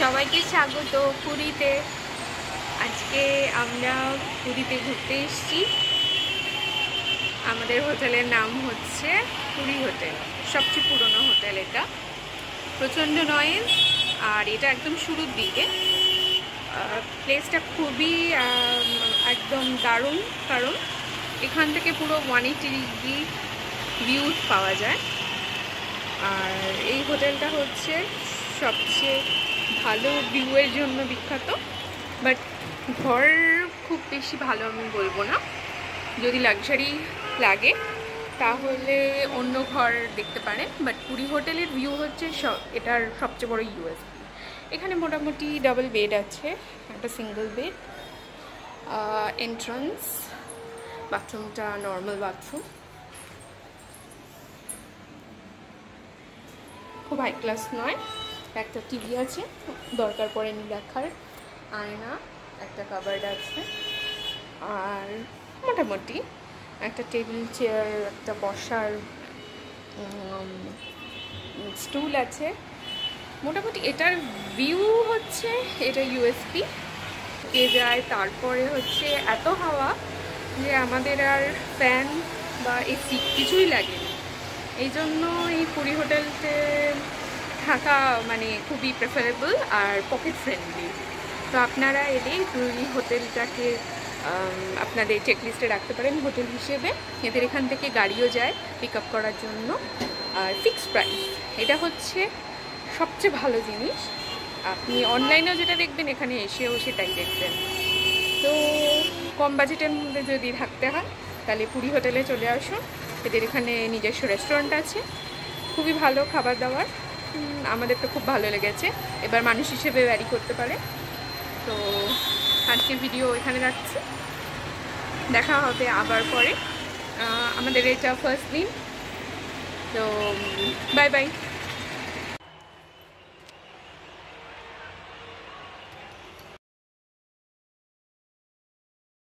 সবাইকে স্বাগত পুরীতে। আজকে আমরা পুরীতে ঘুরতে এসেছি। আমাদের হোটেলের নাম হচ্ছে পুরী হোটেল, সবচেয়ে পুরনো হোটেল। এটা প্রচণ্ড নয়েজ, আর এটা একদম শুরুর দিকে। প্লেসটা খুবই একদম দারুণ, কারণ এখান থেকে পুরো 180 ডিগ্রি ভিউ পাওয়া যায়। আর এই হোটেলটা হচ্ছে সবচেয়ে ভালো ভিউয়ের জন্য বিখ্যাত। বাট ঘর খুব বেশি ভালো আমি বলবো না, যদি লাক্সারি লাগে তাহলে অন্য ঘর দেখতে পারেন। বাট পুরী হোটেলের ভিউ হচ্ছে এটার সবচেয়ে বড় ইউএসপি। এখানে মোটামুটি ডাবল বেড আছে, একটা সিঙ্গেল বেড, এন্ট্রান্স, বাথরুমটা নর্মাল বাথরুম, খুব হাই ক্লাস নয়। একটা টিভি আছে, দরকার পড়েনি দেখার, আয়না, একটা কাবার্ড আছে, আর মোটামুটি একটা টেবিল চেয়ার, একটা বসার স্টুল আছে। মোটামুটি এটার ভিউ হচ্ছে এটা ইউএসপি কে যায়। তারপরে হচ্ছে এত হাওয়া যে আমাদের আর ফ্যান বা এসি কিছুই লাগেনি। এই জন্য এই পুরী হোটেলতে থাকা মানে খুবই প্রেফারেবল আর পকেট ফ্রেন্ডলি। তো আপনারা এলেই পুরী হোটেলটাকে আপনাদের চেকলিস্টে রাখতে পারেন হোটেল হিসেবে। এদের এখান থেকে গাড়িও যায় পিক আপ করার জন্য, আর ফিক্সড প্রাইস। এটা হচ্ছে সবচেয়ে ভালো জিনিস। আপনি অনলাইনেও যেটা দেখবেন এখানে এসেও সেটাই দেখবেন। তো কম বাজেটের মধ্যে যদি থাকতে হয় তাহলে পুরী হোটেলে চলে আসুন। এদের এখানে নিজস্ব রেস্টুরেন্ট আছে, খুবই ভালো খাবার দাবার। আমাদের তো খুব ভালো লেগেছে, এবার মানুষ হিসেবে ভ্যারি করতে পারে। তো আজকের ভিডিও এখানে রাখছি, দেখা হবে আবার পরে। আমাদের এটা ফার্স্ট দিন, তো বাই বাই।